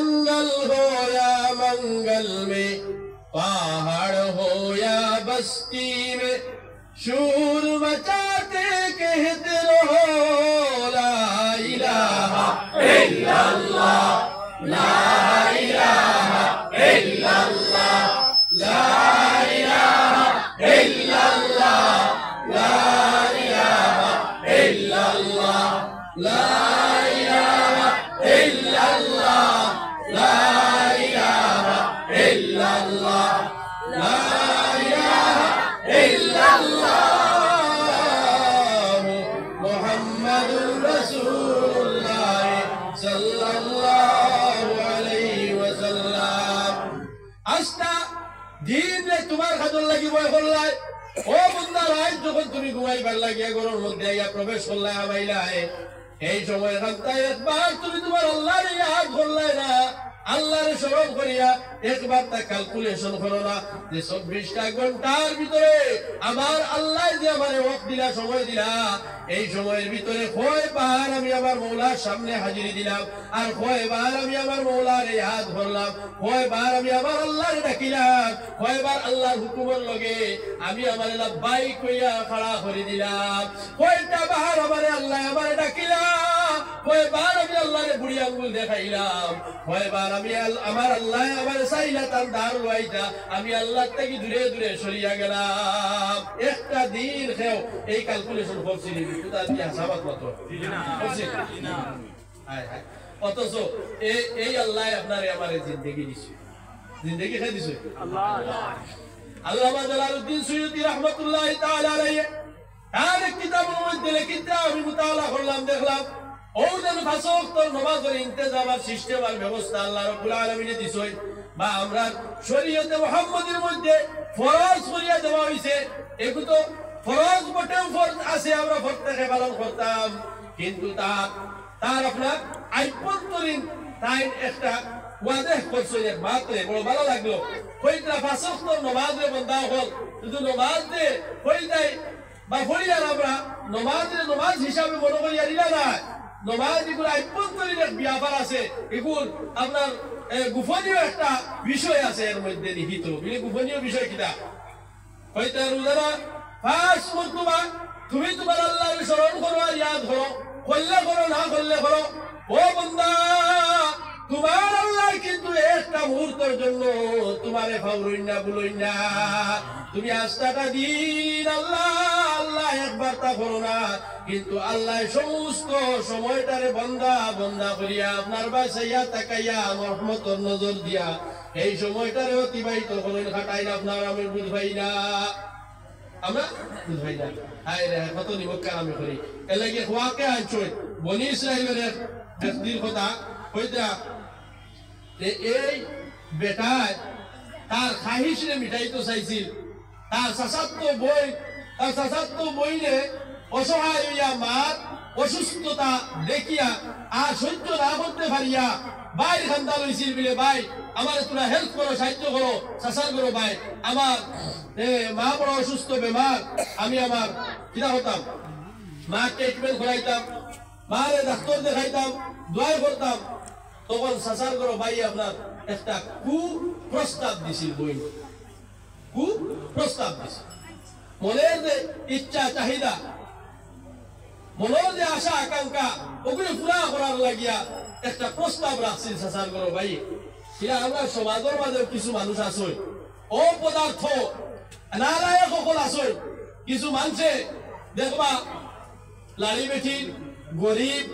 जंगल हो या मंगल में, पहाड़ हो या बस्ती में, शूर मचाते कहते रहो ला इलाहा इल्लल्लाह, ला इलाहा इल्लल्लाह, ला इलाहा इल्लल्लाह, ला इलाहा इल्लल्लाह, ला इलाहा इल्लल्लाह, ला इलाहा इल्लल्लाह, ला इलाहा इल्लल्लाह मुहम्मदुर रसूलुल्लाह सल्लल्लाहु अलैहि वसल्लम। আজটা দিন রে তোমার খাদর লাগিব করলাই ও বন্দা রাত যখন তুমি ঘুমাইবার লাগিয়া ঘরের মধ্যে আইয়া প্রবেশ করলাই আমাইলাই, এই সময় খান্তায় একবার তুমি তোমার আল্লাহর ইয়াদ করলাই না, আল্লাহর স্মরণ করিয়া একবার তা ক্যালকুলেশন করো না যে 24টা ঘন্টার ভিতরে আমার আল্লাহ যে আমারে ওয়াক্ত দিলা, সময় দিলা, এই সময়ের ভিতরে কয়বার আমি আমার মওলার সামনে হাজিরি দিলাম, আর কয়বার আমি আমার মওলার ইয়াদ করলাম, কয়বার আমি আমার আল্লাহর ডাকিলাম, কয়বার আল্লাহর হুকুমের লগে আমি আমার লাব্বাইক কইয়া খাড়া করে দিলাম, কয়টা বার আমারে আল্লাহ আমারে ডাকিলাম, কয়বার আমি আল্লাহরে বুড়ি আঙ্গুল দেখাইলাম, কয়বার আমি আমার আল্লাহ আমার চাইলা তার দার লইতা আমি আল্লাহ থেকে দূরে দূরে সরিয়া গেলাম। একটা দিন খেও এই ক্যালকুলেশন করছি তার কি হাসাবাত মতো অথচ এই আল্লাহ আপনার আমার জিন্দগি দিছে, জিন্দগি খেয়ে দিছে আল্লামা জালালউদ্দিন সুয়ুতী রাহমাতুল্লাহি তাআলা আলাইহি। তার কিতাবের মধ্যে লিখিত আমি মুতাআলা করলাম, দেখলাম ওজন ফাসক তোর নামাজের ইন্তজাম আর সিস্টেম আর ব্যবস্থা আল্লাহ রাব্বুল আলামিন দিছে, বা আমরা শরীয়তে মুহাম্মাদের মধ্যে ফরজ করিয়া দেওয়া হইছে। এগুলো তো ফরজ বটে, ফরজ আছে, আমরা প্রত্যেকে পালন করতাম, কিন্তু তার আপনার আইপন্তরীণ তাই একটা ওয়াদেহ করছে, মাত্রে বড় ভালো লাগলো। কইটা ফাসক তোর নামাজে বন্ধা হল, শুধু নামাজ দে কই দেয় বা ফরিয়ার আমরা নামাজ হিসাবে মনে করিয়া দিলা না, নমাজ এগুলো আভ্যন্তরীণ এক ব্যাপার আছে, এগুলো আপনার গোপনীয় একটা বিষয় আছে এর মধ্যে নিহিত। গোপনীয় বিষয় কিটা হয়তো রোজানা ফার্স্ট মর্তবা তুমি তোমার আল্লাহর স্মরণ করো আর ইয়াদ করো, করলে করো না করলে করো। ও বান্দা তোমার আল্লাহ কিন্তু একটা মুহূর্তের জন্য তোমারে ফাউরইন না বুলইন না, তুমি আস্থাটা দিন আল্লাহ আল্লাহ একবার তা করো না, কিন্তু আল্লাহ সমস্ত সময়টারে বন্দা বন্দা করিয়া আপনার বাসাইয়া তাকাইয়া রহমতের নজর দিয়া এই সময়টারে অতিবাহিত করেন, খাটাই না আপনার আমি বুঝ ভাই না, আমরা বুঝ ভাই না। হায় রে কত নিমক্কার আমি করি এর লাগে হওয়াকে আনছই বনি ইসরাইলের একদিন কথা হইতা এই বেটায় তার খাহিসে মিটাইতে চাইছিল, তার চাচাতো বইনে অসহায় হইয়া মার অসুস্থতা দেখিয়া আর সহ্য না করতে পারিয়া বাইর খান্দা লইছিল বলে, ভাই আমার তোরা হেল্প করো, সাহায্য করো, চাচার করো ভাই, আমার মা বড় অসুস্থ বেমার, আমি আমার কিনা হতাম মা ট্রিটমেন্ট করাইতাম, মারে ডাক্তার দেখাইতাম, দোয়া করতাম। তখন চাচার করো ভাই আপনার একটা কুপ্রস্তাব দিছিল, বই কুপ্রস্তাব দিছিল, মনের যে ইচ্ছা চাহিদা, মনের যে আশা আকাঙ্ক্ষা ওগুলো পুরা করার লাগিয়া একটা প্রস্তাব রাখছিল চাচার করো ভাই। সেটা আমরা সমাজের মাঝে কিছু মানুষ আছে অপদার্থ নারায়ক সকল আছে, কিছু মানুষে দেখবা লাড়ি বেঠি গরিব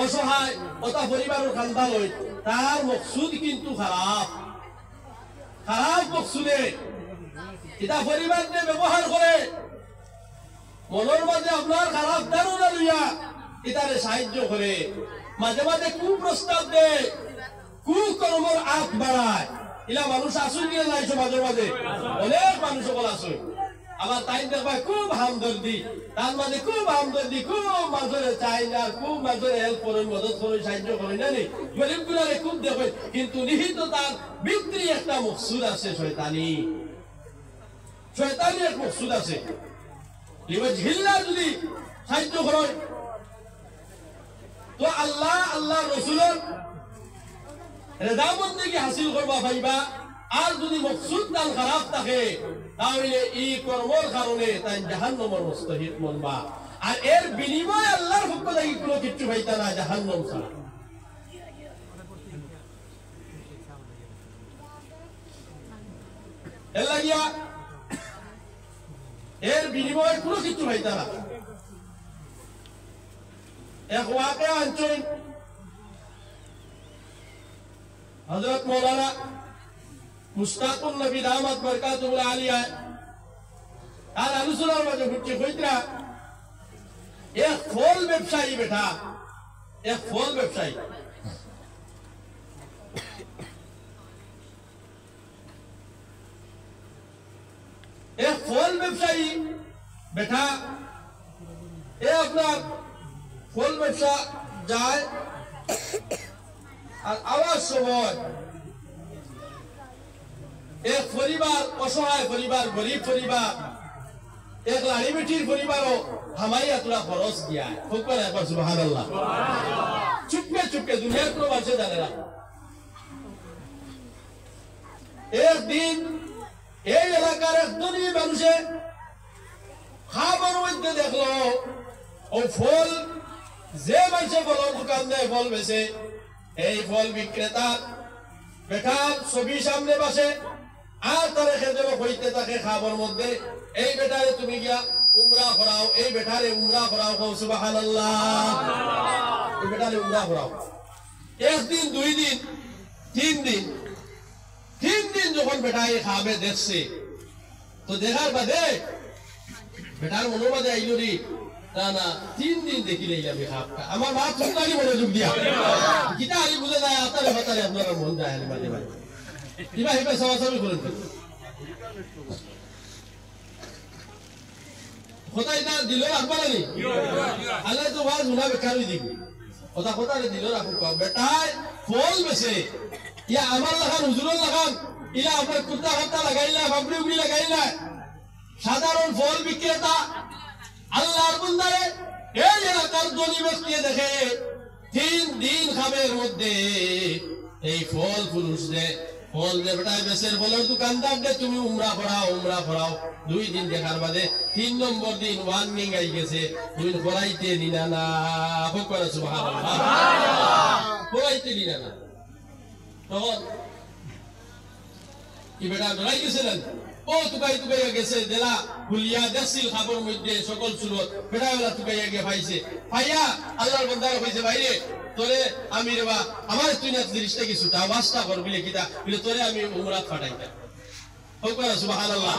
অসহায় ওটা পরিবারের খান্দা লয়, তার মকসুদ কিন্তু খারাপ মকসুদে এটা পরিবার ব্যবহার করে, মনের মাঝে আপনার খারাপ ধারণা লইয়া এটারে সাহায্য করে, মাঝে মাঝে কুপ্রস্তাব দেয়, কুকর্মর আত বাড়ায়। এলা মানুষ আসুন কিনা নাই সমাজের মাঝে অনেক মানুষ সকল আসুন, আবার তাই দেখবা খুব হামদর্দি, তার মাঝে খুব হামদর্দি, খুব মানুষের চাই না, খুব মানুষের হেল্প করেন, মদত করেন, সাহায্য করেন না, গরিব গুলারে খুব দেখেন, কিন্তু নিহিত তার ভিতরে একটা মকসুদ আছে, শয়তানি এক মকসুদ আছে। ঝিল্লা যদি সাহায্য করেন তো আল্লাহ রসুলের রেজামন্দিকে হাসিল করবা পাইবা আর যদি মকসুদ তার খারাপ থাকে তাহলে এই কর্মর কারণে তাই জাহান্নামের মুস্তাহিক মনবা আর এর বিনিময়ে আল্লাহর পক্ষ থেকে কোনো কিছু পাইতা না জাহান্নাম ছাড়া এর লাগিয়া এর বিনিময়ে কোনো কিছু পাইতা না এক ওয়াকিয়া আনছেন হযরত মৌলানা মুশতাকুন নবী দামাত বরকাতুল আলিয়া আর আলোচনার মাঝে ঘুরছে কইতরা এক ফল ব্যবসায়ী বেটা এক ফল ব্যবসায়ী এক ফল ব্যবসায়ী বেটা এ আপনার ফল ব্যবসা যায় আর আওয়াজ সময় এক পরিবার অসহায় পরিবার গরিব পরিবার এক লাড়ি বেটির পরিবারও হামাইয়া তোরা খরচ দিয়া খুব করে একবার সুবহানাল্লাহ চুপকে চুপকে দুনিয়ার কোনো মানুষ জানে না একদিন এই এলাকার একজনই মানুষে খাবার মধ্যে দেখলো ও ফল যে মানুষে ফলের দোকান দেয় ফল বেছে এই ফল বিক্রেতা বেটার ছবি সামনে বসে আর তারা খেতে হইতে থাকে খাবার মধ্যে এই বেটারে তুমি গিয়া উমরা করাও এই বেটারে উমরা করাও সুবহানাল্লাহ এই বেটারে উমরা করাও একদিন দুই দিন তিন দিন যখন বেটায় খাবে দেখছে তো দেখার বাদে বেটার মনোবাদে আইলো রে না 3 দিন দেখিলে আমি খাবটা আমার মা চুনালি মনোযোগ দিয়া কিটা আলি বুঝে যায় আতারে বাতারে আপনারা মন যায় আলি মাঝে মাঝে ইবা হিবা সবাসবি করেন কোথায় না দিল রাখবা না নি আল্লাহ তো ওয়াজ উনা বেকারই দিবি কথা রে দিল রাখো বেটায় ফল বেছে ইয়া আমার লাগান হুজুরের লাগান ইয়া আপনার কুত্তা হাত্তা লাগাইলা বাবরি উগলি লাগাইলা সাধারণ ফল বিক্রেতা আল্লাহর বান্দারে এই এলাকার ধনী ব্যক্তি দেখে 3 দিন খাবের মধ্যে এই ফল পুরুষ দে ফল দে বেটায় বেসের ফলের দোকানদার দে তুমি উমরা করাও 2 দিন দেখার বাদে 3 নম্বর দিন ওয়ার্নিং আই গেছে তুমি করাইতে নিনা না করে সুবহানাল্লাহ করাইতে নিনা না তখন কি বেটা ডরাই গেছিলেন ও তুকাই গেছে দেলা হুলিয়া দেখছিল খাবার মধ্যে সকল সুরত বেটা বেলা তুকাইয়া গিয়ে পাইছে পাইয়া আল্লাহর বান্দারা কইছে ভাইরে তোরে আমি রেবা আমার তুই না জিনিসটা কিছু তা ওয়াজটা করবি কিটা বলে তোরে আমি উমরাত পাঠাইতাম হোক না সুবহানাল্লাহ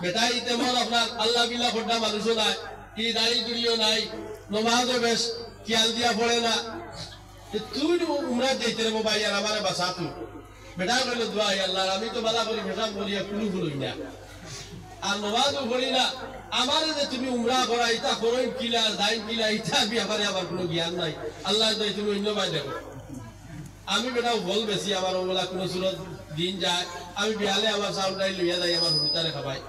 বেটা তেমন আপনার আল্লাহ বিল্লাহ ফোটা মানুষও নাই কি দাড়ি দুড়িও নাই নমাজও বেশ খেয়াল দিয়া পড়ে না তুই উমরাত দিতে রে ভাই আর আমারে বাঁচা তুই বেটা কইল দোয়া আল্লাহ আমি তো বালা করি পেশাব করিয়া ফুলুই না আর নমাজও পড়ি না আমার যে তুমি উমরা করা ইটা করই কিলা দাই কিলা ইটা ব্যাপারে আমার কোনো জ্ঞান নাই আল্লাহ তাই তুমি অন্য ভাই দেখো আমি বেটাও বল বেশি আমার ওগুলা কোনো সুরত দিন যায় আমি বিহালে আমার চাউলটাই লইয়া যাই আমার হুতারে খাবাই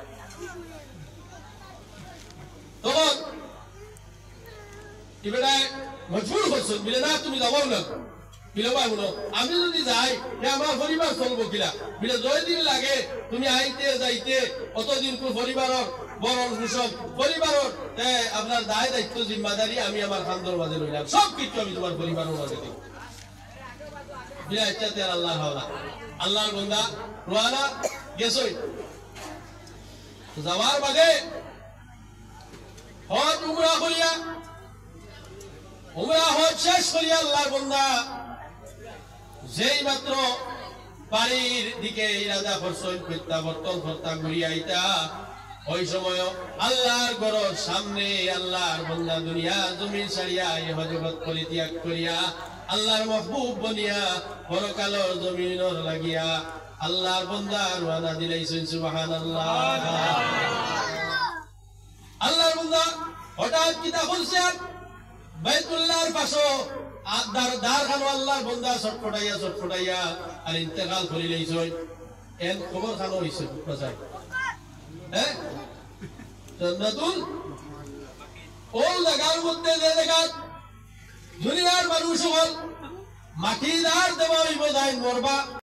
তখন কি বেটায় মজবুর করছো বলে না তুমি যাবো না বিলবাই বলো আমি যদি যাই আমার পরিবার চলবো কিলা বিলে 2 দিন লাগে তুমি আইতে যাইতে অতদিন কোন পরিবারের বরণ পোষণ পরিবারের আপনার দায় দায়িত্ব জিম্মাদারি আমি আমার খানদর মাঝে লইলাম সব কিছু আমি তোমার পরিবারের মাঝে দিই বিলে ইচ্ছাতে আল্লাহ হাওলা আল্লাহর বান্দা রওনা গেছই যাওয়ার বাদে হজ উমরা করিয়া উমরা হজ শেষ করিয়া আল্লাহর বান্দা যেই মাত্র বাড়ির দিকে ইরাদা করছেন প্রত্যাবর্তন কর্তা ঘুরিয়া আইতা ওই সময় আল্লাহর ঘরের সামনে আল্লাহর বান্দা দুনিয়া জমিন ছাড়িয়া এই হজরত পরিত্যাগ করিয়া আল্লাহর মাহবুব বনিয়া পরকালের জমিনের লাগিয়া আল্লাহর বান্দা রওনা দিলাইছেন সুবহানাল্লাহ আল্লাহর বান্দা হঠাৎ কিতা বলছেন বাইতুল্লাহর পাশে দার খানো আল্লাহর বান্দা ছটফটাইয়া আর ইন্তেকাল করে লইছই এন খবর খানো হইছে প্রচার হ্যাঁ জান্নাতুল ওই জায়গার মধ্যে যে জায়গা দুনিয়ার মানুষ হল মাটিদার দেওয়া হইব যাই মরবা